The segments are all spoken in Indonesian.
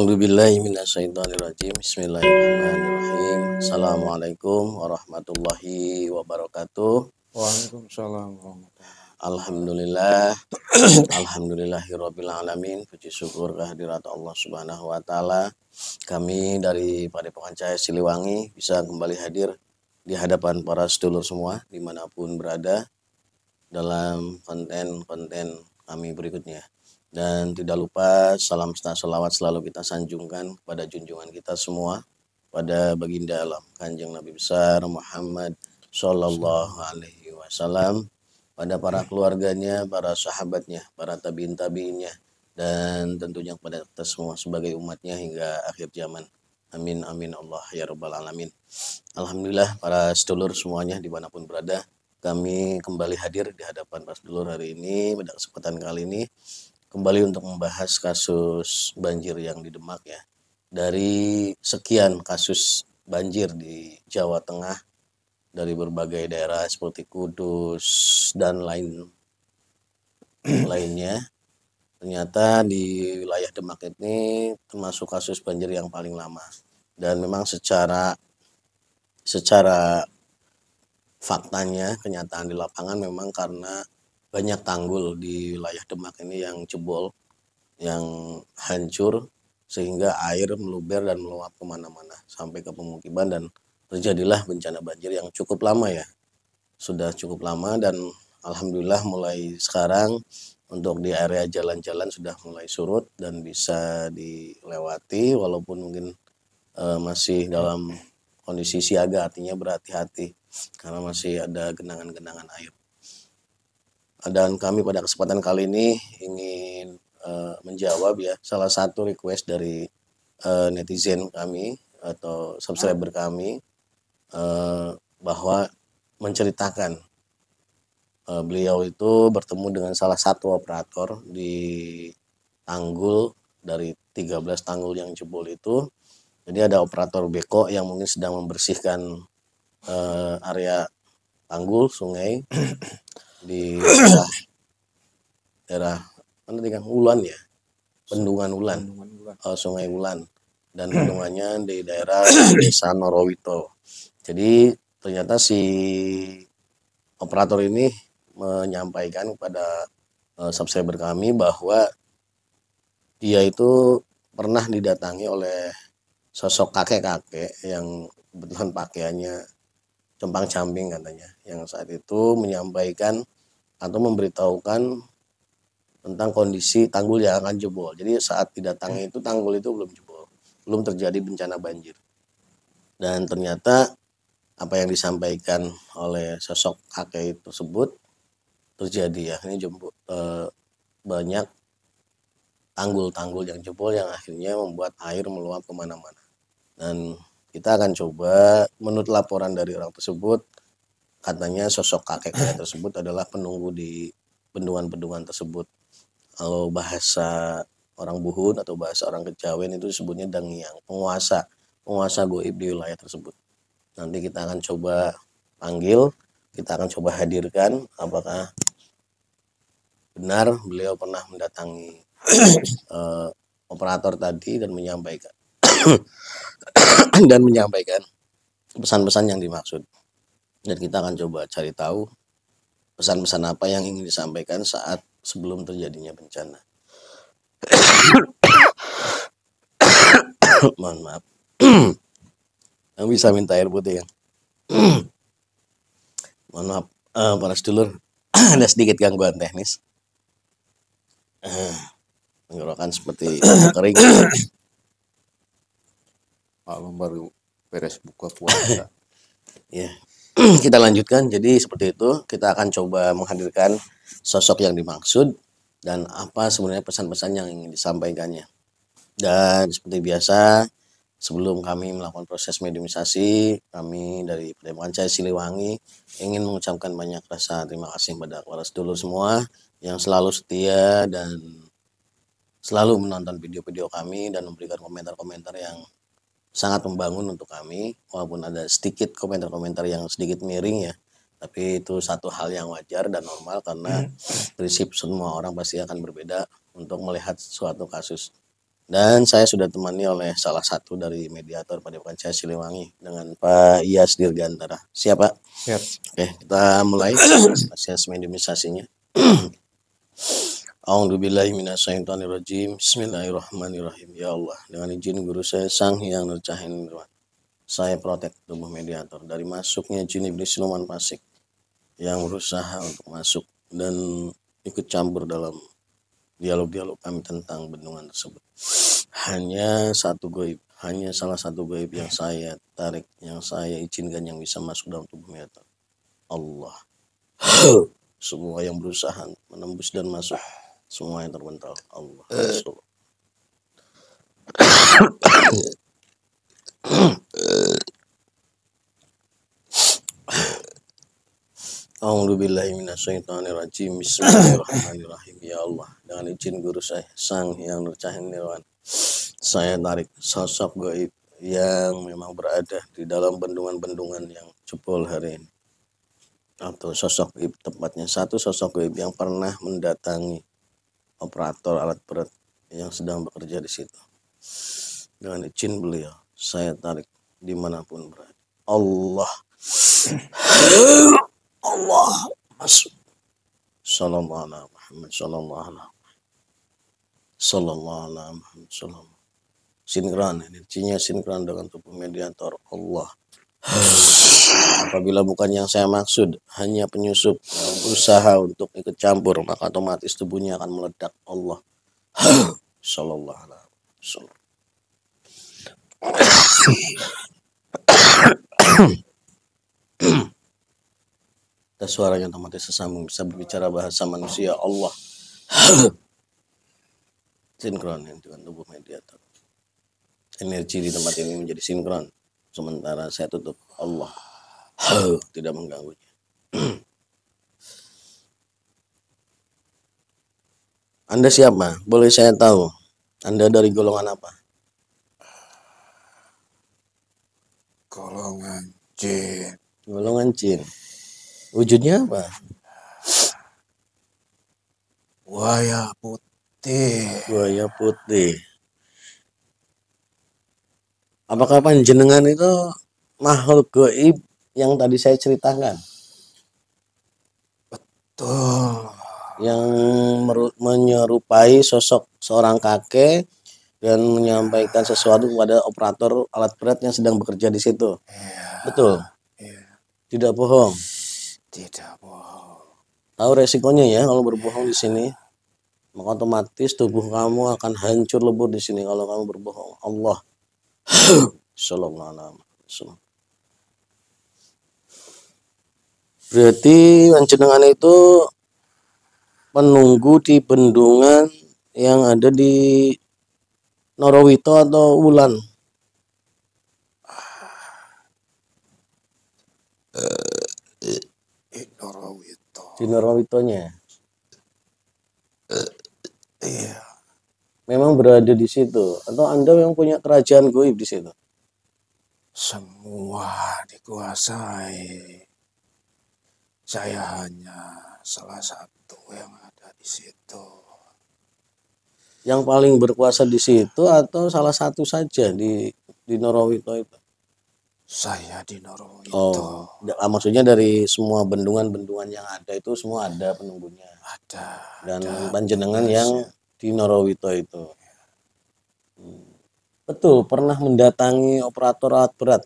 A'udzubillahi minasyaitonirrajim. Bismillahirrahmanirrahim. Assalamualaikum warahmatullahi wabarakatuh. Waalaikumsalam warahmatullahi. Alhamdulillah. Alhamdulillahirabbil alamin. Puji syukur kehadirat Allah Subhanahu wa taala. Kami dari Padepokan Cahaya Siliwangi bisa kembali hadir di hadapan para sedulur semua dimanapun berada dalam konten-konten kami berikutnya. Dan tidak lupa salam serta selawat selalu kita sanjungkan kepada junjungan kita semua, pada baginda alam Kanjeng Nabi besar Muhammad Sallallahu Alaihi Wasallam, pada para keluarganya, para sahabatnya, para tabiin tabiinnya, dan tentunya kepada kita semua sebagai umatnya hingga akhir zaman. Amin amin Allah ya rabbal alamin. Alhamdulillah para sedulur semuanya dimanapun berada, kami kembali hadir di hadapan para sedulur hari ini pada kesempatan kali ini kembali untuk membahas kasus banjir yang di Demak ya. Dari sekian kasus banjir di Jawa Tengah, dari berbagai daerah seperti Kudus dan lainnya, ternyata di wilayah Demak ini termasuk kasus banjir yang paling lama. Dan memang secara faktanya, kenyataan di lapangan memang karena banyak tanggul di wilayah Demak ini yang jebol, yang hancur, sehingga air meluber dan meluap kemana-mana sampai ke pemukiman, dan terjadilah bencana banjir yang cukup lama ya. Sudah cukup lama, dan alhamdulillah mulai sekarang untuk di area jalan-jalan sudah mulai surut dan bisa dilewati, walaupun mungkin masih dalam kondisi siaga, artinya berhati-hati karena masih ada genangan-genangan air. Dan kami pada kesempatan kali ini ingin menjawab ya salah satu request dari netizen kami atau subscriber kami, bahwa menceritakan beliau itu bertemu dengan salah satu operator di tanggul, dari 13 tanggul yang jebol itu. Jadi ada operator beko yang mungkin sedang membersihkan area tanggul sungai di daerah mana tadi Kang? Ulan ya, Bendungan Ulan, Sungai Ulan, dan bendungannya di daerah Desa Norowito. Jadi ternyata si operator ini menyampaikan kepada subscriber kami bahwa dia itu pernah didatangi oleh sosok kakek-kakek yang kebetulan pakaiannya compang-camping katanya, yang saat itu menyampaikan atau memberitahukan tentang kondisi tanggul yang akan jebol. Jadi saat didatangi itu tanggul itu belum jebol, belum terjadi bencana banjir. Dan ternyata apa yang disampaikan oleh sosok kakek tersebut terjadi ya. Ini banyak tanggul-tanggul yang jebol yang akhirnya membuat air meluap kemana-mana. Dan kita akan coba, menurut laporan dari orang tersebut, katanya sosok kakek tersebut adalah penunggu di bendungan-bendungan tersebut. Kalau bahasa orang Buhun atau bahasa orang Kejawen itu disebutnya dangiang, penguasa goib di wilayah tersebut. Nanti kita akan coba panggil, kita akan coba hadirkan apakah benar beliau pernah mendatangi operator tadi dan menyampaikan pesan-pesan yang dimaksud. Dan kita akan coba cari tahu pesan-pesan apa yang ingin disampaikan saat sebelum terjadinya bencana. Mohon maaf. Yang bisa minta air putih ya. Mohon maaf para sedulur, ada sedikit gangguan teknis. Tenggorokan seperti kering. Maklum baru beres buka puasa. Ya, kita lanjutkan. Jadi seperti itu, kita akan coba menghadirkan sosok yang dimaksud dan apa sebenarnya pesan-pesan yang ingin disampaikannya. Dan seperti biasa, sebelum kami melakukan proses mediumisasi, kami dari Padepokan Cahaya Siliwangi ingin mengucapkan banyak rasa terima kasih kepada para sedulur semua yang selalu setia dan selalu menonton video-video kami dan memberikan komentar-komentar yang sangat membangun untuk kami, walaupun ada sedikit komentar-komentar yang sedikit miring ya, tapi itu satu hal yang wajar dan normal karena prinsip semua orang pasti akan berbeda untuk melihat suatu kasus. Dan saya sudah temani oleh salah satu dari mediator Padepokan Cahaya Siliwangi dengan Pak Iyas Dirgantara. Siap, Pak? Siap. Oke, kita mulai proses minimalisasinya. A'udzubillahi minasyaitonirrajim. Bismillahirrahmanirrahim. Ya Allah, dengan izin guru saya Sang Hyang Nurcahin Nirwan, saya protek tubuh mediator dari masuknya jin iblis siluman fasik yang berusaha untuk masuk dan ikut campur dalam dialog-dialog kami tentang bendungan tersebut. Hanya satu gaib, hanya salah satu gaib yang saya tarik, yang saya izinkan yang bisa masuk dalam tubuh mediator. Allah. Semua yang berusaha menembus dan masuk, semua yang terbental. Allah. A'udzubillahi minasyaitonirrajim. Bismillahirrahmanirrahim. Ya Allah, dengan izin guru saya Sang Hyang Nurcahin Nirwan, saya tarik sosok gaib yang memang berada di dalam bendungan-bendungan yang jebol hari ini, atau sosok gaib, tepatnya satu sosok gaib yang pernah mendatangi operator alat berat yang sedang bekerja di situ. Dengan izin beliau, saya tarik dimanapun berada. Allah. Allah masuk. Sallallahu alaihi Muhammad sallallahu alaihi sallallahu alaihi Muhammad sallallahu. Sinkron, energinya sinkron dengan tubuh mediator. Allah. Apabila bukan yang saya maksud, hanya penyusup yang berusaha untuk ikut campur, maka otomatis tubuhnya akan meledak. Allah. Sallallahu alaihi wasallam. Suaranya otomatis sesambung, bisa berbicara bahasa manusia. Allah. Sinkron dengan tubuh mediator. Energi di tempat ini menjadi sinkron, sementara saya tutup. Allah tidak mengganggunya. Anda siapa? Boleh saya tahu? Anda dari golongan apa? Golongan jin. Golongan jin. Wujudnya apa? Buaya putih. Buaya putih. Apakah panjenengan itu makhluk gaib yang tadi saya ceritakan? Betul. Yang menyerupai sosok seorang kakek dan menyampaikan sesuatu kepada operator alat berat yang sedang bekerja di situ. Iya. Betul. Iya. Tidak bohong. Tidak bohong. Tahu resikonya ya kalau berbohong di sini. Maka otomatis tubuh kamu akan hancur lebur di sini kalau kamu berbohong. Allah. Sallallahu alaihi wasallam. Berarti panjenengan itu penunggu di bendungan yang ada di Norowito atau Wulan? Norowito. Di Norowitonya. Iya. Memang berada di situ atau Anda yang punya kerajaan gaib di situ? Semua dikuasai. Saya hanya salah satu yang ada di situ. Yang paling berkuasa di situ atau salah satu saja di Norowito itu? Saya di Norowito. Oh, maksudnya dari semua bendungan-bendungan yang ada itu semua ada penunggunya. Ada. Dan ada panjenengan petugasnya. yang di Norowito itu. Betul, pernah mendatangi operator alat berat.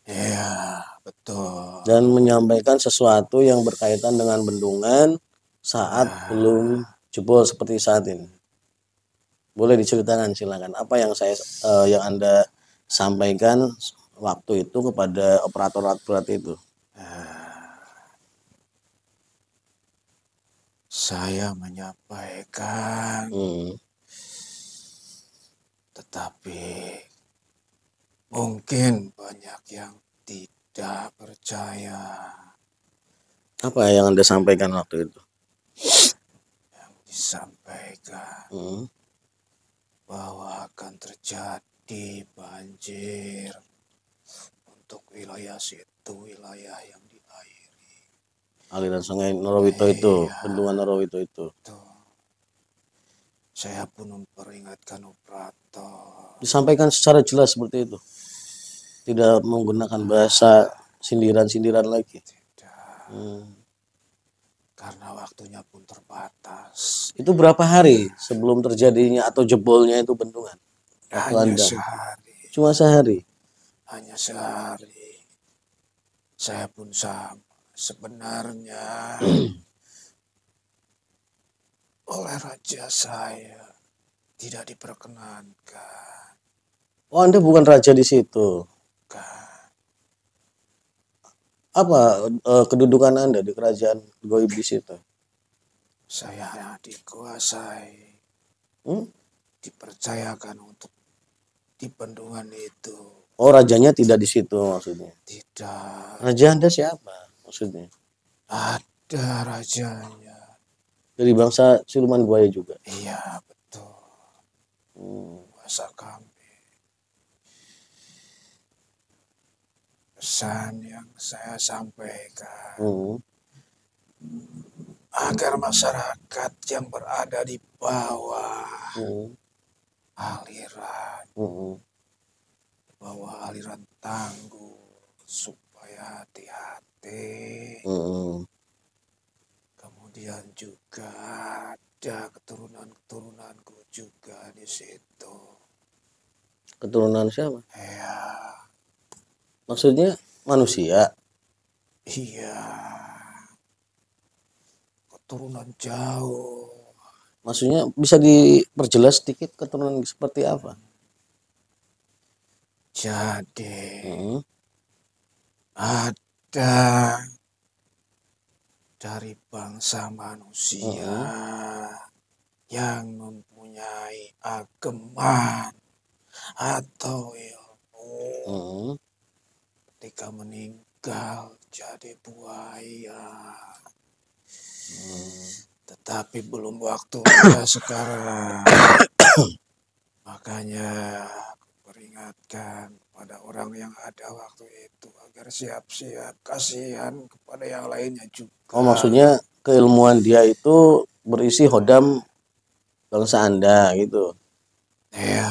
Iya, betul. Dan menyampaikan sesuatu yang berkaitan dengan bendungan saat belum jebol seperti saat ini. Boleh diceritakan, silakan. Apa yang yang Anda sampaikan waktu itu kepada operator alat berat itu? Saya menyampaikan, tetapi mungkin banyak yang tidak percaya. Apa yang Anda sampaikan waktu itu? Yang disampaikan bahwa akan terjadi banjir untuk wilayah situ, wilayah yang diairi. Aliran sungai Norowito itu, bendungan Norowito itu. Saya pun memperingatkan operator. Disampaikan secara jelas seperti itu. Tidak menggunakan bahasa sindiran-sindiran lagi. Tidak. Hmm. Karena waktunya pun terbatas. Itu berapa hari sebelum terjadinya atau jebolnya itu bendungan? Waktu Hanya Anda? sehari. Cuma sehari? Hanya sehari. Saya pun sama. Sebenarnya oleh raja saya tidak diperkenankan. Oh, Anda bukan raja di situ. Kan. Apa kedudukan Anda di kerajaan goib di situ? Saya dikuasai, Hmm? dipercayakan untuk di bendungan itu. Oh, rajanya tidak di situ maksudnya. Tidak. Raja Anda siapa maksudnya? Ada rajanya. Dari bangsa siluman buaya juga. Iya, betul. Kuasa kami. Pesan yang saya sampaikan agar masyarakat yang berada di bawah aliran, bawah aliran Tangguh, supaya hati-hati. Kemudian juga ada keturunan-keturunanku juga di situ. Keturunan siapa? Ya. Maksudnya manusia? Iya. Keturunan jauh. Maksudnya bisa diperjelas sedikit keturunan seperti apa? Jadi ada dari bangsa manusia yang mempunyai ageman atau ilmu, ketika meninggal jadi buaya. Tetapi belum waktunya sekarang. Makanya aku peringatkan kepada orang yang ada waktu itu agar siap-siap, kasihan kepada yang lainnya juga. Oh, maksudnya keilmuan dia itu berisi hodam bangsa Anda gitu. Iya.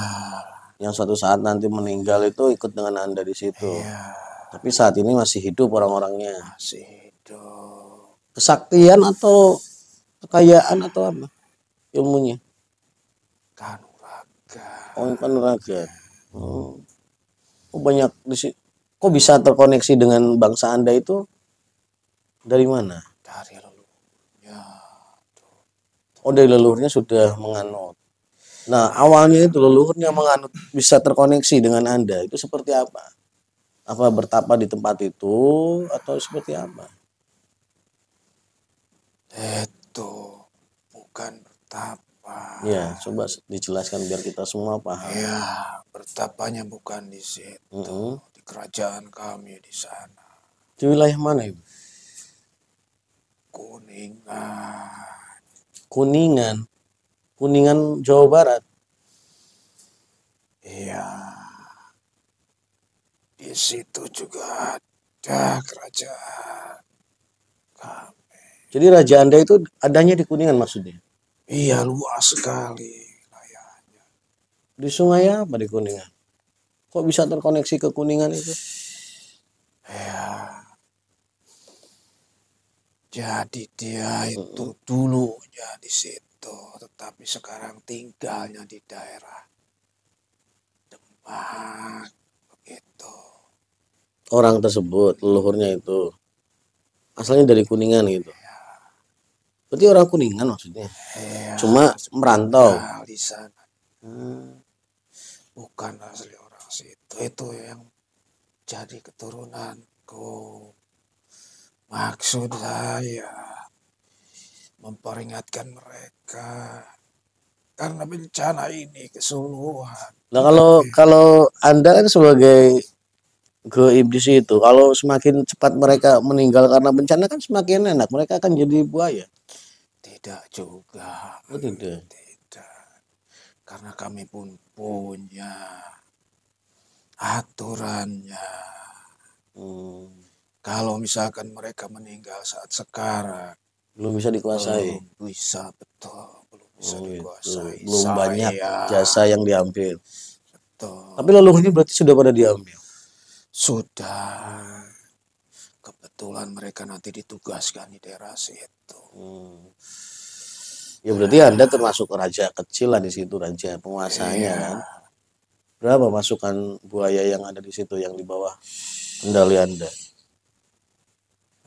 Yang suatu saat nanti meninggal itu ikut dengan Anda di situ. Iya. Tapi saat ini masih hidup orang-orangnya. Masih hidup. Kesaktian atau kekayaan atau apa ilmunya? Kanuraga. Oh, kanuraga. Oh, banyak di sini. Kok bisa terkoneksi dengan bangsa Anda itu dari mana? Dari leluhurnya. Oh, dari leluhurnya sudah menganut. Nah, awalnya itu leluhurnya menganut bisa terkoneksi dengan Anda. Itu seperti apa? Apa bertapa di tempat itu atau seperti apa? Itu bukan bertapa. Ya, coba dijelaskan biar kita semua paham. Ya, bertapanya bukan di situ. Di kerajaan kami di sana. Di wilayah mana itu? Kuningan. Kuningan. Kuningan, Jawa Barat. Iya. Di situ juga ada kerajaan kami. Jadi raja Anda itu adanya di Kuningan maksudnya? Iya, luas sekali wilayahnya. Di sungai apa di Kuningan? Kok bisa terkoneksi ke Kuningan itu? Ya. Jadi dia itu dulunya di situ, tetapi sekarang tinggalnya di daerah Demak, begitu. Orang tersebut, leluhurnya itu asalnya dari Kuningan gitu. Berarti orang Kuningan maksudnya. Ya, Cuma merantau. di sana. Bukan asli orang situ. Itu yang jadi keturunanku. Maksud saya memperingatkan mereka karena bencana ini keseluruhan. Nah, kalau Anda kan sebagai goib di situ, kalau semakin cepat mereka meninggal karena bencana kan semakin enak, mereka akan jadi buaya. Tidak juga. Oh, tidak. Tidak. Karena kami pun punya aturannya. Kalau misalkan mereka meninggal saat sekarang, Belum bisa dikuasai. belum bisa, betul, belum bisa Oh gitu. dikuasai Belum banyak saya. jasa yang diambil. Betul. Tapi leluhurnya berarti sudah pada diambil. Sudah. Kebetulan mereka nanti ditugaskan di daerah situ. Ya berarti Anda termasuk raja kecil lah di situ, raja penguasanya Iya. kan. Berapa pasukan buaya yang ada di situ yang di bawah kendali Anda?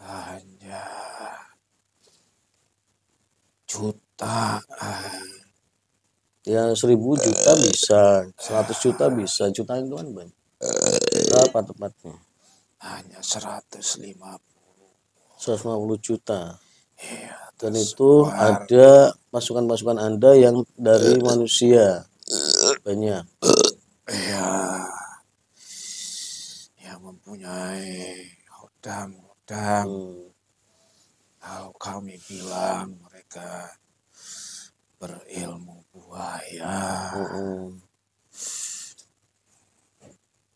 Hanya jutaan. Ya 1.000 juta bisa, 100 juta bisa, jutaan itu kan banyak. Berapa tepatnya? Hanya 150. 150 juta. Iya, Dan terus itu ada pasukan-pasukan Anda yang dari manusia. Banyak. iya, yang mempunyai hodang-hodang. Kalau kami bilang mereka berilmu buaya.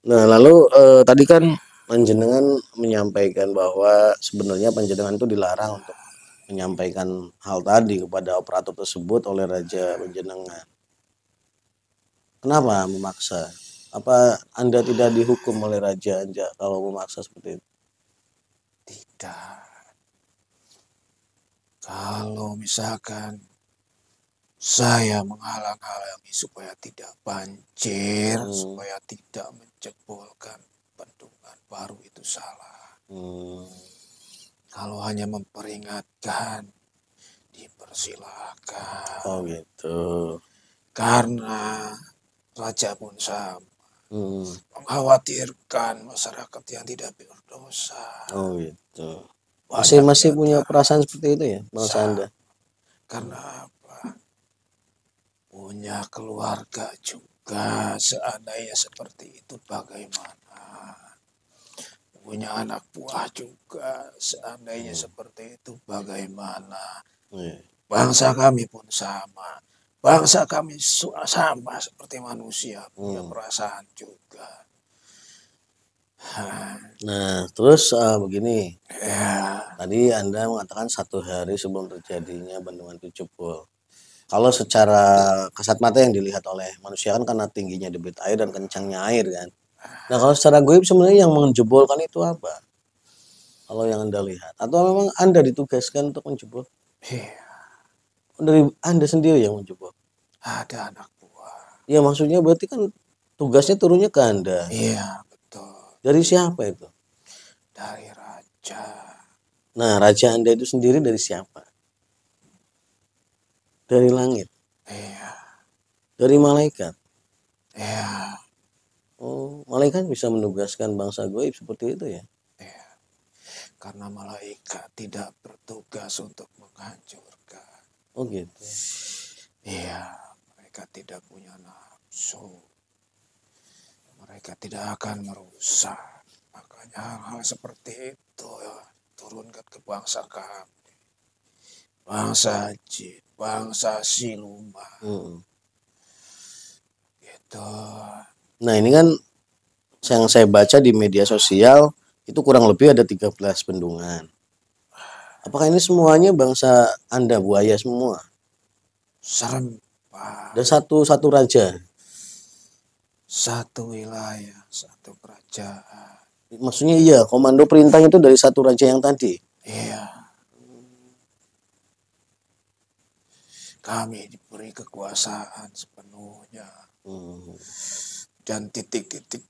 Nah, lalu tadi kan panjenengan menyampaikan bahwa sebenarnya panjenengan itu dilarang untuk menyampaikan hal tadi kepada operator tersebut oleh raja panjenengan. Kenapa memaksa? Apa Anda tidak dihukum oleh raja Anda kalau memaksa seperti itu? Tidak. Kalau misalkan saya menghalang-halangi supaya tidak banjir, supaya tidak menjebolkan bendungan baru, itu salah. Kalau hanya memperingatkan, dipersilakan. Oh gitu. Karena raja pun sama. Mengkhawatirkan masyarakat yang tidak berdosa. Oh gitu. Banyak Masih punya datang. perasaan seperti itu ya, bangsa Anda? Karena apa? Punya keluarga juga. Seandainya seperti itu bagaimana? Punya anak buah juga. Seandainya seperti itu bagaimana? Bangsa kami pun sama. Bangsa kami sama seperti manusia. Punya perasaan juga. Nah, terus begini. Ya. Tadi Anda mengatakan 1 hari sebelum terjadinya bendungan itu jebol. Kalau secara kasat mata yang dilihat oleh manusia kan karena tingginya debit air dan kencangnya air kan. Nah, kalau secara goib sebenarnya yang menjebolkan itu apa? Kalau yang Anda lihat, atau memang Anda ditugaskan untuk menjebol? Iya. Dari Anda sendiri yang menjebol? Ada anak buah. Ya maksudnya berarti kan tugasnya turunnya ke Anda. Iya, betul. Dari siapa itu? Dari raja. Nah, raja Anda itu sendiri dari siapa? Dari langit. Iya. Dari malaikat. Iya. Oh, malaikat bisa menugaskan bangsa goib seperti itu ya? Iya. Karena malaikat tidak bertugas untuk menghancurkan. Oh gitu. Iya, mereka tidak punya nafsu. Mereka tidak akan merusak. Makanya hal-hal seperti itu ya, turunkan ke bangsa kami. Bangsa jin, bangsa siluman. Gitu. Nah, ini kan yang saya baca di media sosial itu kurang lebih ada 13 bendungan. Apakah ini semuanya bangsa Anda buaya semua? Serem, Pak. Dan satu raja. Satu wilayah, satu kerajaan. Maksudnya iya, komando perintah itu dari satu raja yang tadi. Iya. Kami diberi kekuasaan sepenuhnya. Dan titik-titik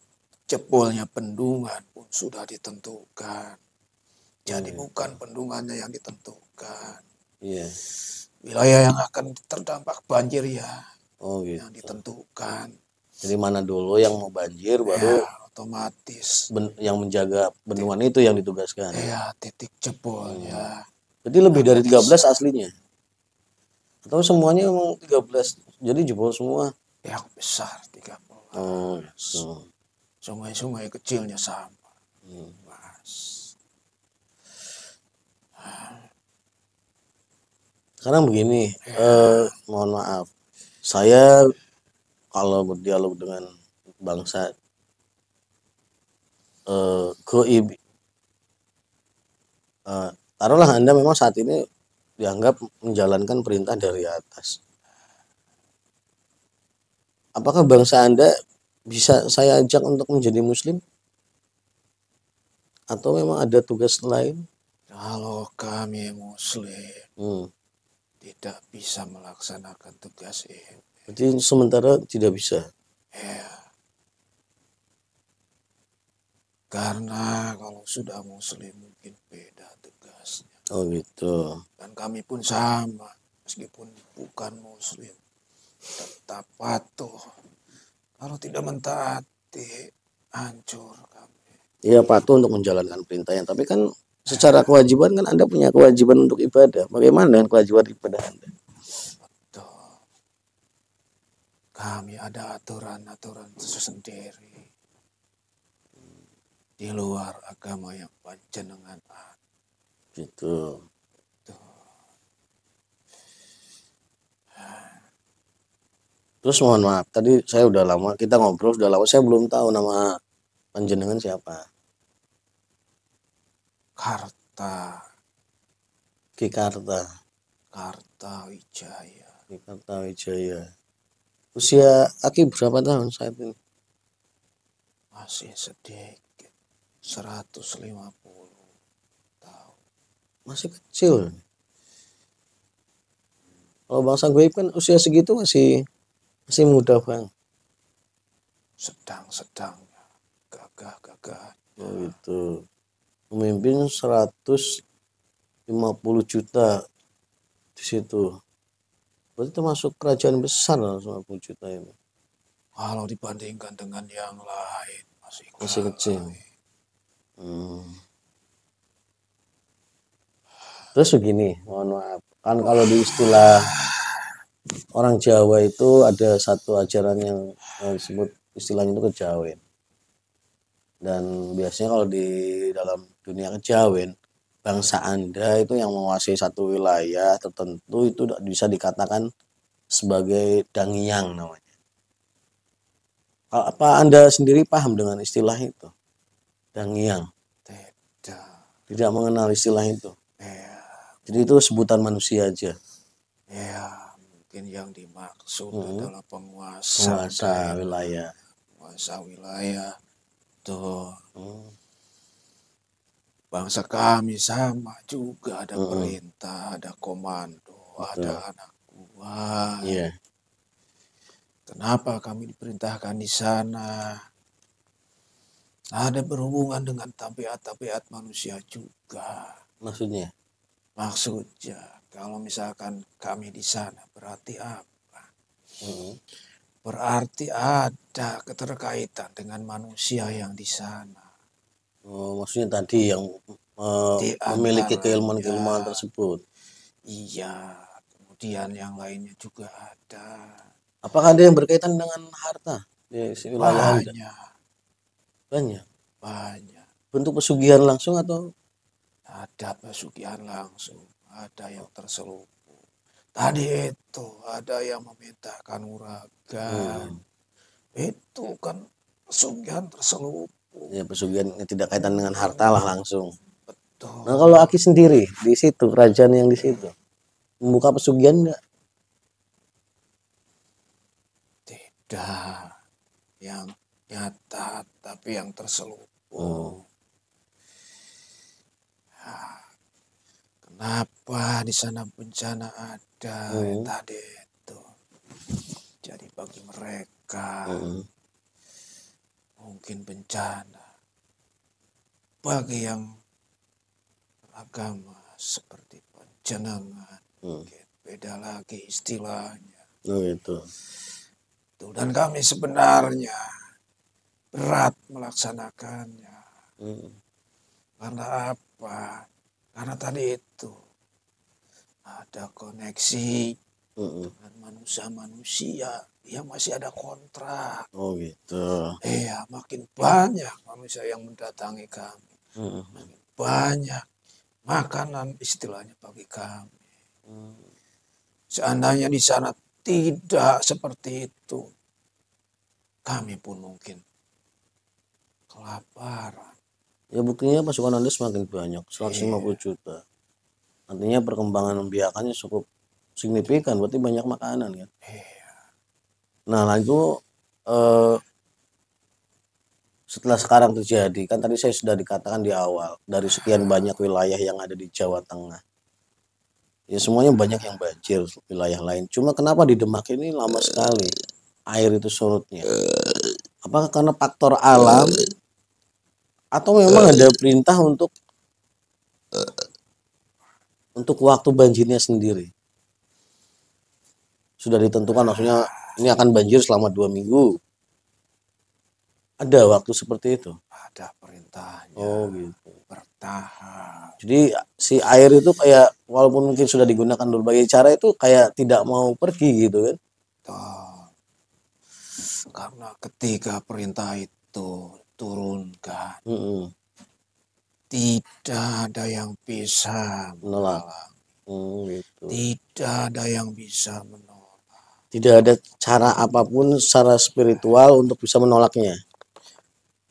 jebolnya bendungan pun sudah ditentukan. Jadi bukan bendungannya yang ditentukan. Iya. Wilayah yang akan terdampak banjir ya. Oh gitu. Yang ditentukan. Jadi mana dulu yang mau banjir baru ya, otomatis yang menjaga bendungan itu yang ditugaskan. Iya, titik jebolnya. Jadi lebih dari 13 aslinya. Atau semuanya emang 13. Jadi jebol semua. Yang besar 13. Oh, gitu. Sungai-sungai kecilnya sama. Mas. Sekarang begini, mohon maaf. Saya kalau berdialog dengan bangsa goib, taruhlah Anda memang saat ini dianggap menjalankan perintah dari atas. apakah bangsa Anda bisa saya ajak untuk menjadi muslim? Atau memang ada tugas lain? Kalau kami muslim Hmm. tidak bisa melaksanakan tugas ini. Berarti sementara tidak bisa. Ya, karena kalau sudah muslim mungkin beda tugasnya. Oh gitu. Dan kami pun sama, meskipun bukan muslim, tetap patuh. Kalau tidak mentaati, hancur kami. Iya, patuh untuk menjalankan perintahnya. Tapi kan secara kewajiban kan Anda punya kewajiban untuk ibadah. Bagaimana dengan kewajiban ibadah Anda? Betul. Kami ada aturan-aturan tersendiri di luar agama yang panjenengan ada. Gitu. Terus mohon maaf, tadi saya udah lama, kita ngobrol sudah lama, saya belum tahu nama panjenengan siapa. Karta, Ki Karta. Karta Wijaya. Ki Karta Wijaya. Usia Aki berapa tahun saat ini? Masih sedikit, 150 tahun. Masih kecil. Kalau bangsa Goib kan usia segitu masih muda bang. Sedang-sedangnya, gagah-gagah. Oh gitu. Memimpin 150 juta di situ. Berarti termasuk kerajaan besar 150 juta ini. Kalau dibandingkan dengan yang lain, Masih kecil. Terus begini, mohon maaf. Kan kalau di istilah orang Jawa itu ada satu ajaran yang disebut istilahnya itu kejawen. Dan biasanya kalau di dalam dunia kejawen, bangsa Anda itu yang menguasai satu wilayah tertentu itu bisa dikatakan sebagai dangyang namanya. Apa Anda sendiri paham dengan istilah itu? Dangyang. Tidak mengenal istilah itu. Ya, Jadi itu sebutan manusia aja. ya, mungkin yang dimaksud adalah penguasa wilayah. Penguasa wilayah. Tuh. Bangsa kami sama juga, ada perintah, ada komando, ada anak buah. Iya. Kenapa kami diperintahkan di sana? Ada berhubungan dengan tabiat-tabiat manusia juga. Maksudnya? Maksudnya, kalau misalkan kami di sana, berarti apa? Berarti ada keterkaitan dengan manusia yang di sana. Oh, maksudnya tadi yang memiliki keilmuan-keilmuan tersebut. Iya, kemudian yang lainnya juga ada. Apakah ada yang berkaitan dengan harta di wilayah Anda? Banyak. Bentuk pesugihan langsung atau? Ada pesugihan langsung, ada yang terselubung. Tadi itu ada yang memintakan uragan. Itu kan pesugihan terselubung. Ya, pesugihan yang tidak kaitan dengan harta lah langsung. Betul. Nah, kalau Aki sendiri di situ, kerajaan yang di situ, membuka pesugihan enggak? Tidak yang nyata, tapi yang terselubung. Kenapa di sana bencana ada tadi itu? Jadi bagi mereka mungkin bencana. Bagi yang agama seperti panjenengan, mungkin beda lagi istilahnya. Oh itu. Dan kami sebenarnya berat melaksanakannya. Karena apa? Karena tadi itu ada koneksi dengan manusia-manusia yang masih ada kontrak. Oh gitu. Iya, makin banyak manusia yang mendatangi kami. Makin banyak makanan istilahnya bagi kami. Seandainya di sana tidak seperti itu, kami pun mungkin kelaparan. Ya buktinya pasukan Anda semakin banyak, 150 juta. Artinya perkembangan biakannya cukup signifikan, berarti banyak makanan kan? Iya. Nah, itu eh, setelah sekarang terjadi, kan tadi saya sudah dikatakan di awal, dari sekian banyak wilayah yang ada di Jawa Tengah, ya semuanya banyak yang banjir wilayah lain. Cuma kenapa di Demak ini lama sekali air itu surutnya? Apakah karena faktor alam atau memang ada perintah untuk waktu banjirnya sendiri? Sudah ditentukan maksudnya ini akan banjir selama 2 minggu. Ada waktu seperti itu. Ada perintahnya. Oh gitu. Bertahap. Jadi si air itu kayak walaupun mungkin sudah digunakan berbagai cara itu kayak tidak mau pergi gitu kan? Toh, karena ketika perintah itu turunkan, Mm-mm. tidak ada yang bisa Menolak. menghalang. Gitu. Tidak ada yang bisa menolak. Tidak ada cara apapun secara spiritual untuk bisa menolaknya.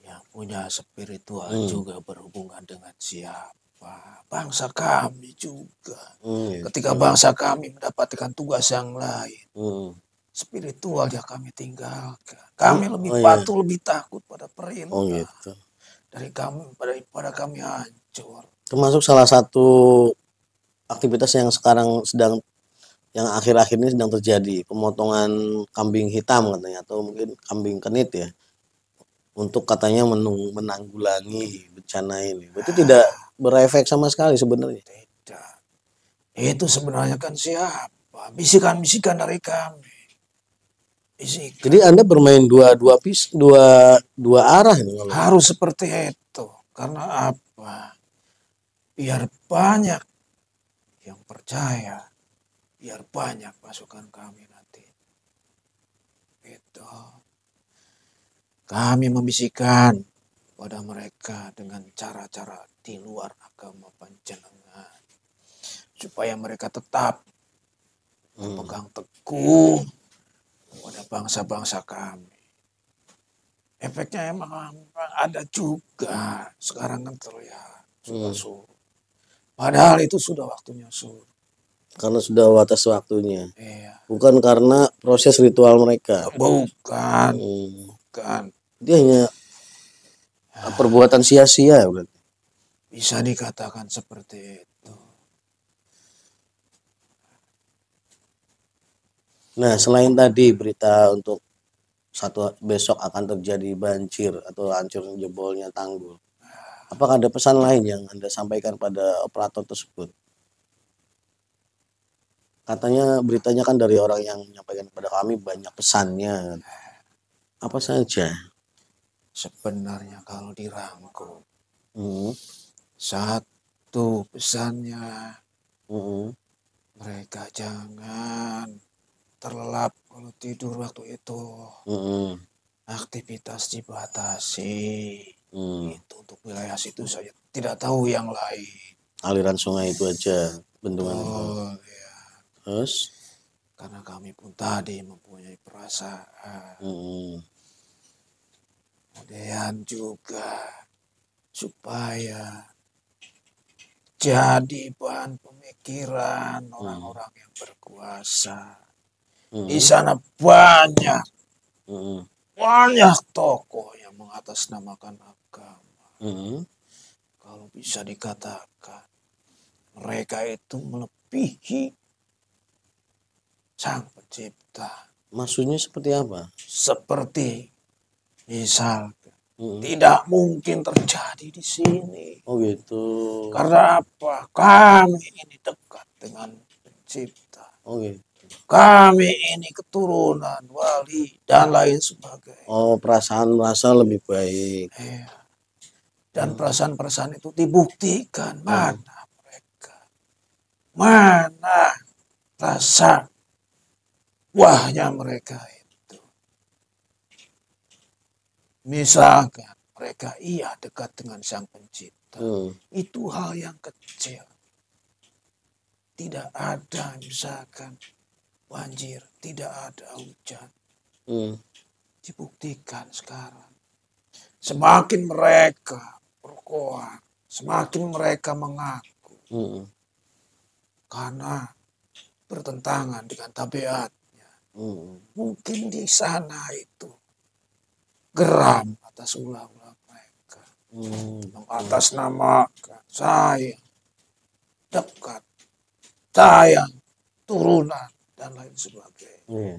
Yang punya spiritual juga berhubungan dengan siapa? Bangsa kami juga. Gitu. Ketika bangsa kami mendapatkan tugas yang lain, Mm. spiritual yang kami tinggalkan. Kami lebih Oh, iya. patuh, lebih takut pada perintah. Oh gitu. Daripada kami hancur. Termasuk salah satu aktivitas yang sekarang yang akhir-akhir ini sedang terjadi, pemotongan kambing hitam katanya atau mungkin kambing kenit ya, untuk katanya menanggulangi bencana ini. Berarti tidak berefek sama sekali sebenarnya. Tidak. Itu sebenarnya kan siapa? Bisikan-bisikan dari kami. Bisikan. Jadi Anda bermain dua arah ini kalau. Harus seperti itu. Karena apa? Biar banyak yang percaya. Biar banyak pasukan kami nanti. Itu. Kami membisikkan pada mereka dengan cara-cara di luar agama panjenengan. Supaya mereka tetap berpegang teguh pada bangsa-bangsa kami. Efeknya emang ada juga. Sekarang kan terlihat sudah surut. Padahal itu sudah waktunya surut. Karena sudah batas waktunya. Iya. Bukan karena proses ritual mereka. Bukan. Bukan. Dia hanya perbuatan sia-sia berarti. Bisa dikatakan seperti itu. Nah, selain tadi berita untuk besok akan terjadi banjir atau hancur jebolnya tanggul, apakah ada pesan lain yang Anda sampaikan pada operator tersebut? Katanya beritanya kan dari orang yang menyampaikan kepada kami banyak pesannya. Apa saja? Sebenarnya kalau dirangkum, satu pesannya, mereka jangan terlelap kalau tidur waktu itu. Aktivitas dibatasi. Itu untuk wilayah situ saja. Tidak tahu yang lain. Aliran sungai itu aja, bendungan itu. Ya. Terus? Karena kami pun tadi mempunyai perasaan. Kemudian juga supaya jadi bahan pemikiran orang-orang yang berkuasa. Di sana banyak tokoh yang mengatasnamakan agama. Kalau bisa dikatakan mereka itu melebihi Sang Pencipta. Maksudnya seperti apa? Seperti misal tidak mungkin terjadi di sini. Oh gitu. Karena apa? Kami ini dekat dengan Pencipta. Oh gitu. Kami ini keturunan wali dan lain sebagainya. Oh, perasaan merasa lebih baik. Iya. Dan perasaan-perasaan itu dibuktikan. Mana mereka? Mana rasa wahnya mereka itu? Misalkan mereka dekat dengan Sang Pencipta. Itu hal yang kecil. Tidak ada misalkan banjir, tidak ada hujan. Dibuktikan sekarang. Semakin mereka berkoar, semakin mereka mengaku. Karena bertentangan dengan tabiatnya. Mungkin di sana itu geram atas ulah-ulah mereka. Mengatasnamakan saya, dekat, sayang, turunan, dan lain sebagainya.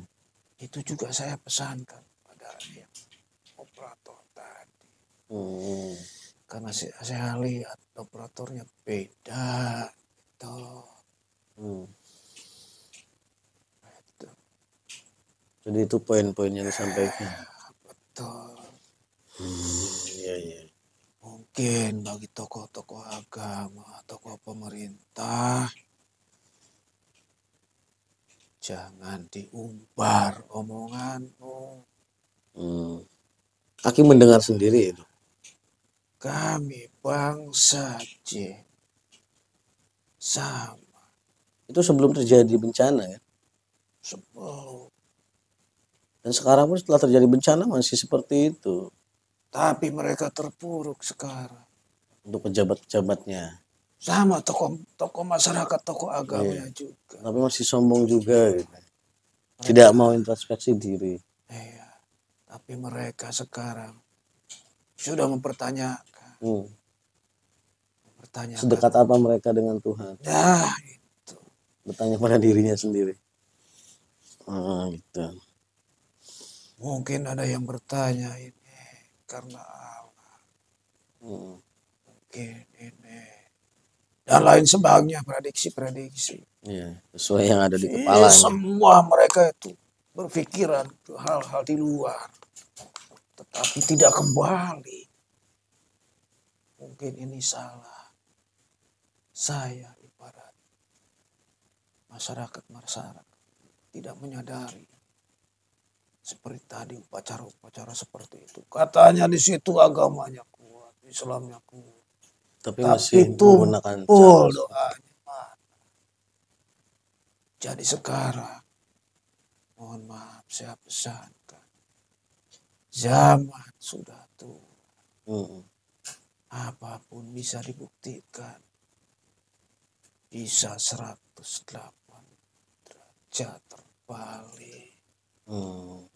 Itu juga saya pesankan pada yang operator tadi. Karena saya lihat operatornya beda. Jadi itu poin-poin yang disampaikan. Betul. Iya. Mungkin bagi tokoh-tokoh agama, tokoh pemerintah, jangan diumbar omonganmu. Aki mendengar sendiri itu. Kami bangsa jin sama. Itu sebelum terjadi bencana ya. Sebelum. Dan sekarang pun setelah terjadi bencana masih seperti itu. Tapi mereka terpuruk sekarang. Untuk pejabat-pejabatnya. Sama tokoh masyarakat, tokoh agamanya juga. Tapi masih sombong juga gitu. Tidak mau introspeksi diri. Iya. Tapi mereka sekarang sudah mempertanyakan. Sedekat apa mereka dengan Tuhan? Ya itu. Bertanya pada dirinya sendiri. Gitu. Mungkin ada yang bertanya ini karena Allah. Mungkin ini. Dan lain sebagainya, prediksi-prediksi. Iya, sesuai yang ada di kepala. Semua mereka itu berpikiran hal-hal di luar. Tetapi tidak kembali. Mungkin ini salah. Saya ibarat masyarakat tidak menyadari. Seperti tadi upacara-upacara seperti itu. Katanya di situ agamanya kuat, Islamnya kuat. Tapi masih itu menggunakan doanya. Jadi sekarang, mohon maaf saya pesankan. Zaman sudah tua. Apapun bisa dibuktikan. Bisa 108 derajat terbalik.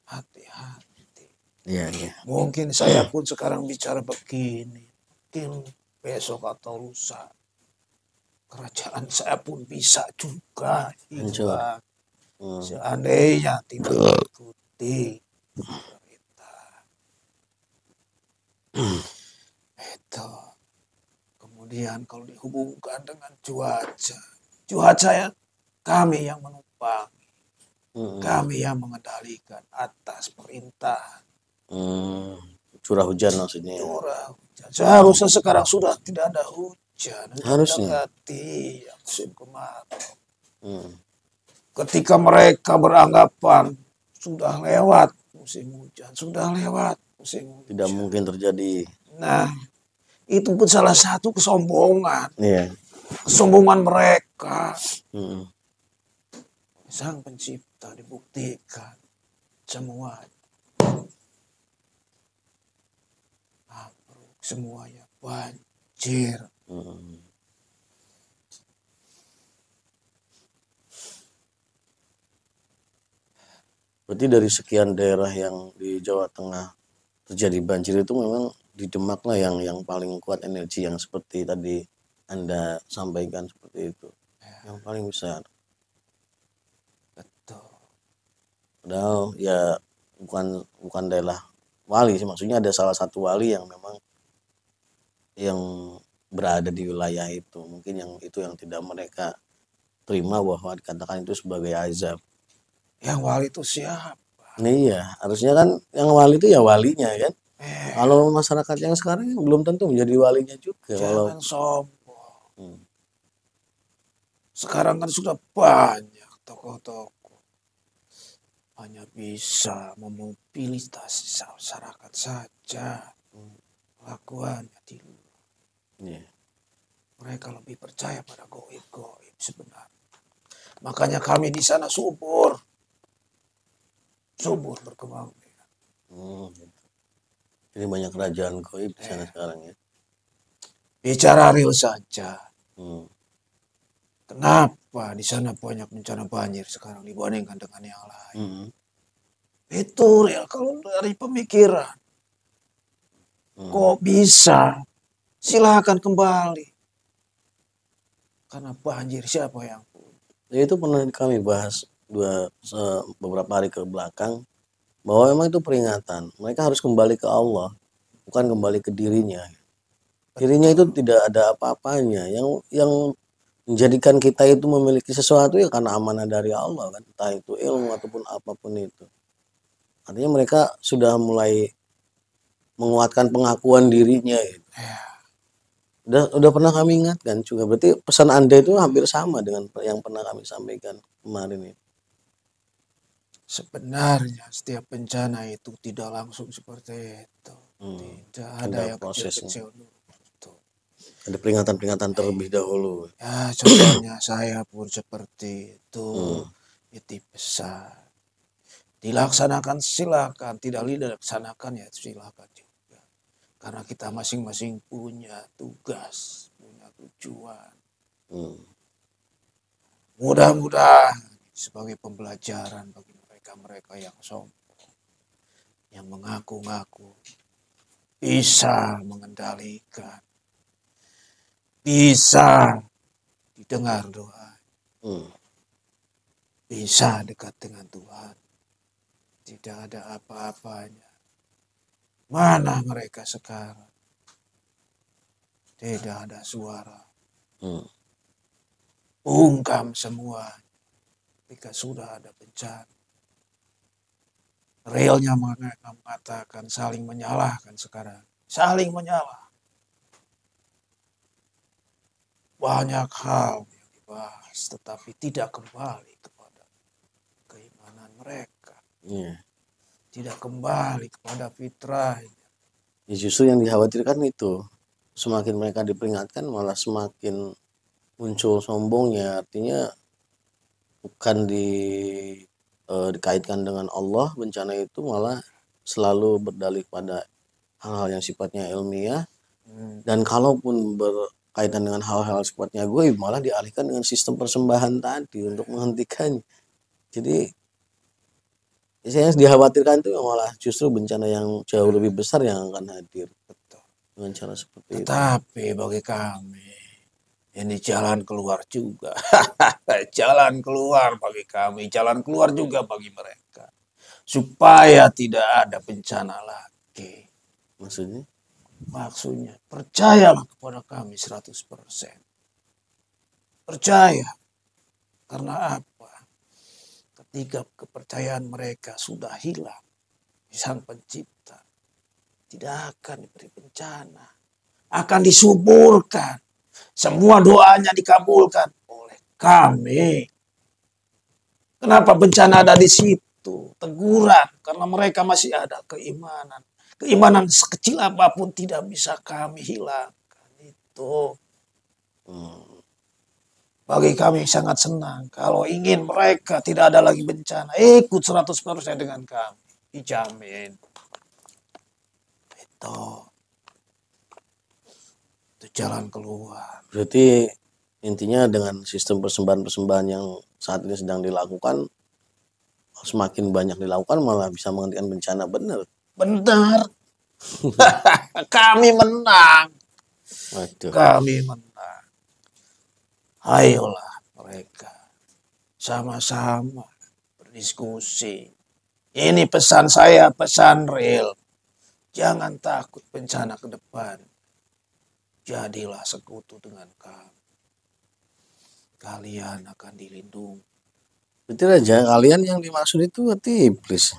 Hati-hati. Iya. Mungkin saya pun sekarang bicara begini. Mungkin besok atau lusa kerajaan saya pun bisa juga hilang. Seandainya tidak mengikuti perintah. Itu. Kemudian kalau dihubungkan dengan cuaca ya kami yang menumpangi. Kami yang mengendalikan atas perintah. Curah hujan maksudnya. Curah hujan. Seharusnya sekarang sudah tidak ada hujan. Harusnya. Musim kemarau. Ketika mereka beranggapan sudah lewat musim hujan. Tidak mungkin terjadi. Nah, itu pun salah satu kesombongan. Iya. Kesombongan mereka. Sang Pencipta dibuktikan semua. Semuanya banjir. Berarti dari sekian daerah yang di Jawa Tengah terjadi banjir itu memang di Demak lah yang paling kuat energi yang seperti tadi Anda sampaikan seperti itu. Yang paling besar. Betul. Padahal ya bukan daerah wali sih, maksudnya ada salah satu wali yang memang yang berada di wilayah itu. Mungkin yang tidak mereka terima bahwa dikatakan itu sebagai azab. Yang wali itu siapa? Iya, harusnya kan yang wali itu ya walinya kan. Kalau masyarakat yang sekarang belum tentu menjadi walinya juga. Jangan sombong. Sekarang kan sudah banyak tokoh-tokoh. Hanya bisa memobilisasi masyarakat saja. Lakuannya di luar. Mereka lebih percaya pada goib-goib sebenarnya. Makanya kami di sana subur berkembang. Jadi banyak kerajaan goib di sana sekarang ya. Bicara real saja. Kenapa kenapa di sana banyak bencana banjir sekarang dibandingkan dengan yang lain? Hmm. Itu real kalau dari pemikiran. Kok bisa? Silakan kembali. Karena banjir siapa yang punya? Ya, itu pernah kami bahas beberapa hari ke belakang bahwa memang itu peringatan. Mereka harus kembali ke Allah, bukan kembali ke dirinya. Dirinya itu tidak ada apa-apanya. Yang menjadikan kita itu memiliki sesuatu ya karena amanah dari Allah kan, entah itu ilmu ataupun apapun itu. Artinya mereka sudah mulai menguatkan pengakuan dirinya gitu. Udah pernah kami ingatkan juga. Berarti pesan Anda itu hampir sama dengan yang pernah kami sampaikan kemarin itu. Sebenarnya setiap bencana itu tidak langsung seperti itu. Tidak ada yang prosesnya. kecil-kecil dulu. Ada peringatan-peringatan terlebih dahulu. Ya, contohnya saya pun seperti itu. Itu besar. Dilaksanakan silakan, tidak dilaksanakan ya silakan juga. Karena kita masing-masing punya tugas, punya tujuan. Mudah-mudahan sebagai pembelajaran bagi mereka-mereka yang sombong, yang mengaku-ngaku bisa mengendalikan, bisa didengar doa, bisa dekat dengan Tuhan. Tidak ada apa-apanya. Mana mereka sekarang? Tidak ada suara. Bungkam semua ketika sudah ada bencana. Realnya mengatakan saling menyalahkan sekarang. Saling menyalah. Banyak hal yang dibahas tetapi tidak kembali kepada keimanan mereka. Tidak kembali kepada fitrahnya. Ya, justru yang dikhawatirkan itu. Semakin mereka diperingatkan malah semakin muncul sombongnya. Artinya bukan dikaitkan dengan Allah, bencana itu malah selalu berdalih pada hal-hal yang sifatnya ilmiah. Dan kalaupun berkaitan dengan hal-hal sifatnya gue malah dialihkan dengan sistem persembahan tadi untuk menghentikannya. Jadi saya dikhawatirkan itu malah justru bencana yang jauh lebih besar yang akan hadir. Betul. Dengan cara seperti itu. Tetapi bagi kami ini jalan keluar juga. Jalan keluar bagi kami, jalan keluar juga bagi mereka. Supaya tidak ada bencana lagi. Maksudnya? Maksudnya, percayalah kepada kami 100%. Percaya. Karena apa? Ketika kepercayaan mereka sudah hilang di Sang Pencipta, tidak akan diberi bencana. Akan disuburkan. Semua doanya dikabulkan oleh kami. Kenapa bencana ada di situ? Teguran. Karena mereka masih ada keimanan. Keimanan sekecil apapun tidak bisa kami hilangkan. Itu. Bagi kami sangat senang. Kalau ingin mereka tidak ada lagi bencana, ikut 100% dengan kami. Dijamin. Itu jalan keluar. Berarti intinya dengan sistem persembahan-persembahan yang saat ini sedang dilakukan, semakin banyak dilakukan malah bisa menghentikan bencana. Benar. Benar. Kami menang. Waduh. Kami menang. Ayolah mereka. Sama-sama berdiskusi. Ini pesan saya, pesan real. Jangan takut bencana ke depan. Jadilah sekutu dengan kami. Kalian akan dilindungi. Berarti raja kalian yang dimaksud itu berarti iblis.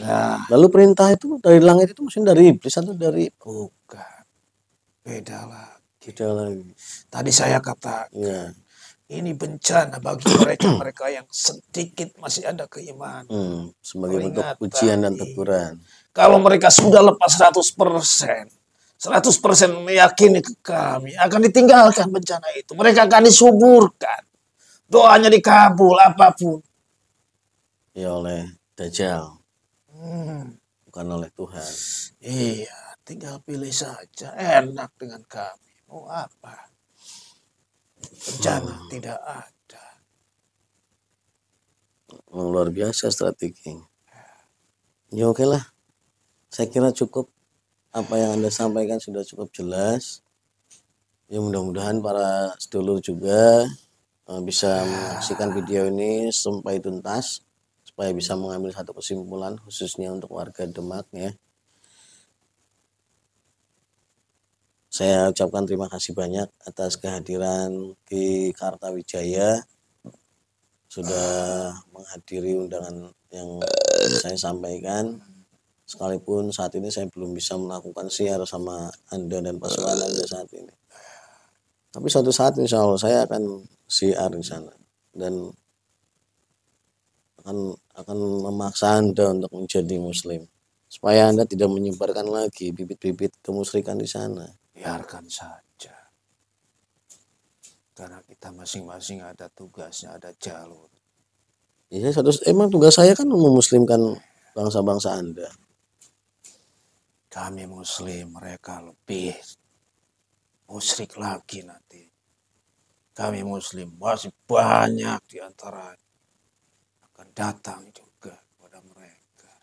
Nah, lalu perintah itu dari langit itu maksudnya dari iblis atau dari? Bukan. Beda lagi. Beda lagi. Tadi saya katakan. Ya. Ini bencana bagi mereka yang sedikit masih ada keimanan. Sebagai bentuk ujian dan teguran. Kalau mereka sudah lepas 100%, 100% meyakini ke kami, akan ditinggalkan bencana itu. Mereka akan disuburkan. Doanya dikabul, apapun. Ya oleh Dajjal. Bukan oleh Tuhan. Iya, tinggal pilih saja. Enak dengan kami. Mau apa? Bencana tidak ada. luar biasa strategi. Ya oke lah, saya kira cukup. Apa yang Anda sampaikan sudah cukup jelas. Ya mudah-mudahan para sedulur juga bisa menyaksikan video ini sampai tuntas supaya bisa mengambil satu kesimpulan khususnya untuk warga Demak ya. Saya ucapkan terima kasih banyak atas kehadiran Ki Kartawijaya sudah menghadiri undangan yang saya sampaikan. Sekalipun saat ini saya belum bisa melakukan siar sama Anda dan pasukan Anda saat ini. Tapi suatu saat insya Allah saya akan siar di sana dan akan memaksa Anda untuk menjadi Muslim supaya Anda tidak menyebarkan lagi bibit-bibit kemusyrikan di sana. Biarkan saja. Karena kita masing-masing ada tugasnya, ada jalur. Ya, emang tugas saya kan memuslimkan bangsa-bangsa Anda. Kami Muslim, mereka lebih musyrik lagi nanti. Kami Muslim masih banyak di antara akan datang juga kepada mereka.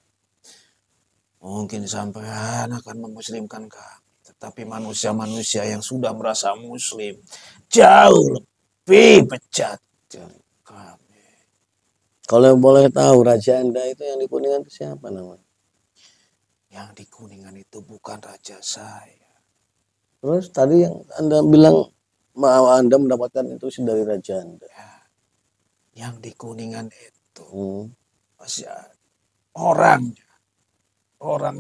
Mungkin sampean akan memuslimkan kami, tetapi manusia-manusia yang sudah merasa Muslim jauh lebih bejat dari kami. Kalau boleh tahu Raja Anda itu yang di Kuningan itu siapa namanya? Yang di Kuningan itu bukan raja saya. Terus tadi yang Anda bilang bahwa Anda mendapatkan itu dari Raja Anda. Ya, yang di Kuningan itu masih ada orang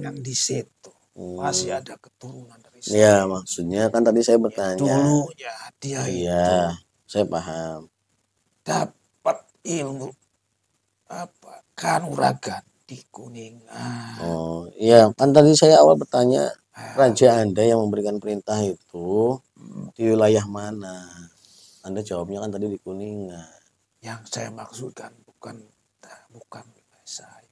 yang di situ masih ada keturunan dari saya. Ya maksudnya kan tadi saya bertanya. Dulunya dia itu saya paham. dapat ilmu kanuragan di Kuningan. Oh iya kan tadi saya awal bertanya Raja Anda yang memberikan perintah itu di wilayah mana? Anda jawabnya kan tadi di Kuningan. Yang saya maksudkan bukan wilayah saya.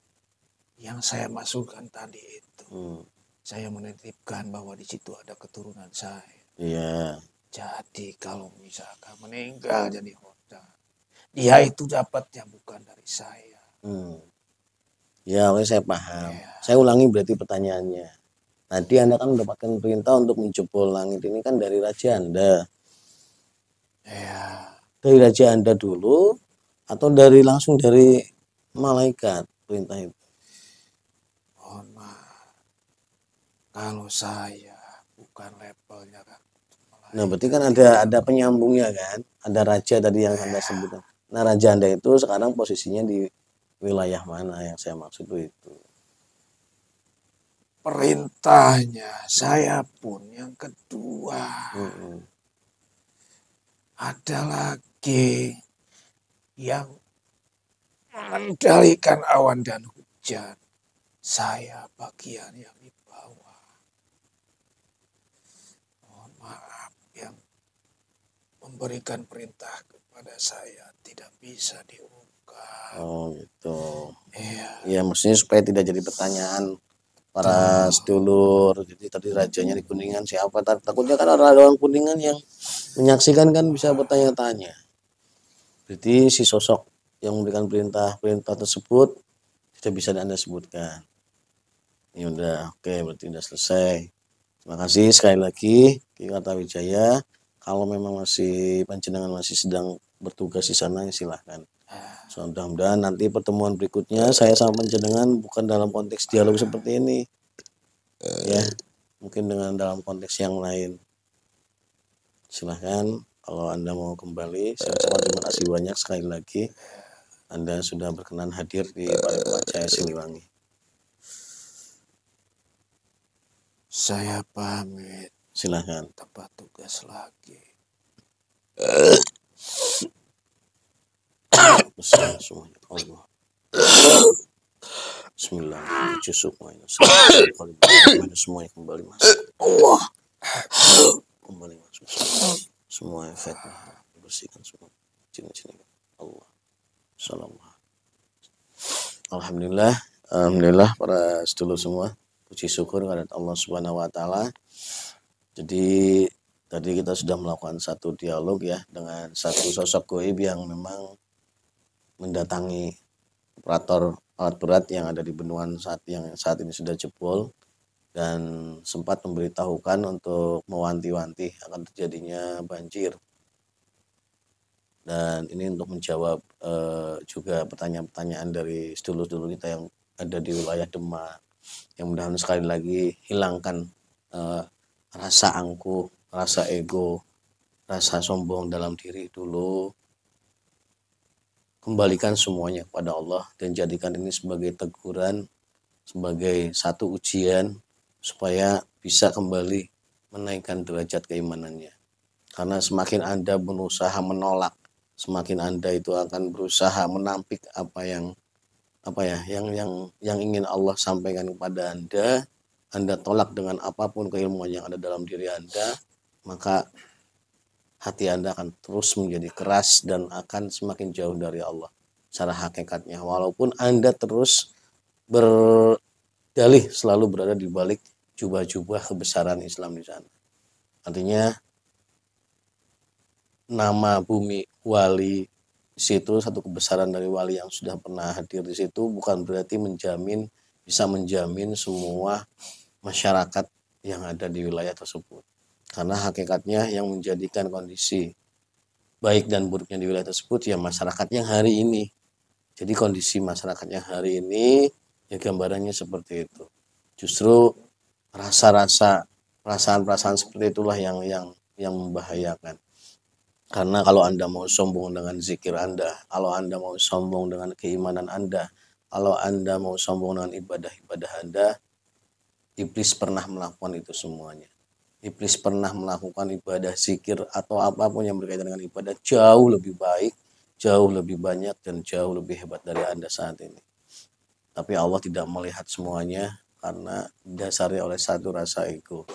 Yang saya maksudkan tadi itu, saya menitipkan bahwa di situ ada keturunan saya. Iya. Jadi kalau misalkan meninggal jadi hoda, dia itu dapatnya bukan dari saya. Ya, oke saya paham. Saya ulangi berarti pertanyaannya. Tadi Anda kan mendapatkan perintah untuk menjebol langit ini kan dari Raja Anda. Ya. Dari Raja Anda dulu atau langsung dari malaikat perintah itu? Mohon maaf. Kalau saya bukan levelnya kan. Nah, berarti kan ada penyambungnya kan? Ada raja tadi yang Anda sebutkan. Nah, Raja Anda itu sekarang posisinya di wilayah mana yang saya maksud itu? Perintahnya saya pun yang kedua. Ada lagi yang mengendalikan awan dan hujan. Saya bagian yang di bawah. Mohon maaf, yang memberikan perintah kepada saya tidak bisa diungkap. Oh gitu. Iya. Ya maksudnya supaya tidak jadi pertanyaan para sedulur. Jadi tadi rajanya di Kuningan siapa? Takutnya kan ada orang Kuningan yang menyaksikan kan bisa bertanya-tanya. Jadi si sosok yang memberikan perintah tersebut tidak bisa Anda sebutkan. Ya udah, oke, berarti udah selesai. Terima kasih sekali lagi Ki Kartawijaya. Kalau memang panjenengan masih sedang bertugas di sana, silahkan. So, mudah-mudahan nanti pertemuan berikutnya saya sama panjenengan bukan dalam konteks dialog seperti ini, ya, mungkin dengan dalam konteks yang lain. Silahkan kalau Anda mau kembali. Saya ucapkan terima kasih banyak sekali lagi. Anda sudah berkenan hadir di Padepokan Jaya Siliwangi. Saya pamit. Silahkan. Tempat tugas lagi. Semuanya Allah. Bismillahirrahmanirrahim. Semuanya kembali masuk. Allah. Kembali masuk. Semua efeknya bersihkan semua. Cini-cini. Allah. Salam. Alhamdulillah para sedulur semua. Puji syukur kepada Allah Subhanahu wa taala. Jadi tadi kita sudah melakukan satu dialog ya dengan satu sosok gaib yang memang mendatangi operator alat berat yang ada di bendungan saat ini sudah jebol, dan sempat memberitahukan untuk mewanti-wanti akan terjadinya banjir. Dan ini untuk menjawab juga pertanyaan-pertanyaan dari sedulur-sedulur kita yang ada di wilayah Demak, yang mudah-mudahan sekali lagi hilangkan rasa angkuh, rasa ego, rasa sombong dalam diri dulu. Kembalikan semuanya kepada Allah dan jadikan ini sebagai teguran, sebagai satu ujian supaya bisa kembali menaikkan derajat keimanannya. Karena semakin Anda berusaha menolak, semakin Anda itu akan berusaha menampik apa yang ingin Allah sampaikan kepada Anda tolak dengan apapun keilmuan yang ada dalam diri Anda, maka hati Anda akan terus menjadi keras dan akan semakin jauh dari Allah secara hakikatnya. Walaupun Anda terus berdalih selalu berada di balik jubah-jubah kebesaran Islam di sana. Artinya nama bumi wali di situ, satu kebesaran dari wali yang sudah pernah hadir di situ, bukan berarti bisa menjamin semua masyarakat yang ada di wilayah tersebut. Karena hakikatnya yang menjadikan kondisi baik dan buruknya di wilayah tersebut ya masyarakatnya hari ini. Jadi kondisi masyarakatnya hari ini ya gambarannya seperti itu. Justru perasaan-perasaan seperti itulah yang membahayakan. Karena kalau Anda mau sombong dengan zikir Anda, kalau Anda mau sombong dengan keimanan Anda, kalau Anda mau sombong dengan ibadah-ibadah Anda, iblis pernah melakukan itu semuanya. Iblis pernah melakukan ibadah zikir atau apapun yang berkaitan dengan ibadah jauh lebih baik, jauh lebih banyak, dan jauh lebih hebat dari Anda saat ini. Tapi Allah tidak melihat semuanya karena didasari oleh satu rasa ego.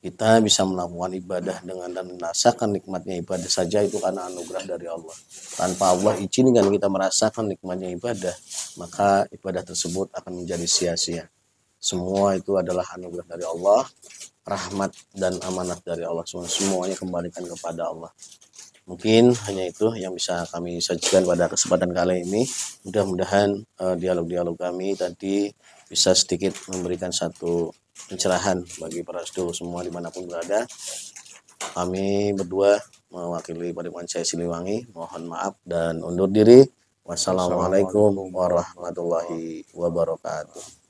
Kita bisa melakukan ibadah dan merasakan nikmatnya ibadah saja itu karena anugerah dari Allah. Tanpa Allah izinkan kita merasakan nikmatnya ibadah, maka ibadah tersebut akan menjadi sia-sia. Semua itu adalah anugerah dari Allah, rahmat dan amanat dari Allah. Semuanya kembalikan kepada Allah. Mungkin hanya itu yang bisa kami sajikan pada kesempatan kali ini. Mudah-mudahan dialog-dialog kami tadi bisa sedikit memberikan satu pencerahan bagi para sedulur semua dimanapun berada. Kami berdua mewakili Padepokan Syekh Siliwangi mohon maaf dan undur diri. Wassalamualaikum warahmatullahi wabarakatuh.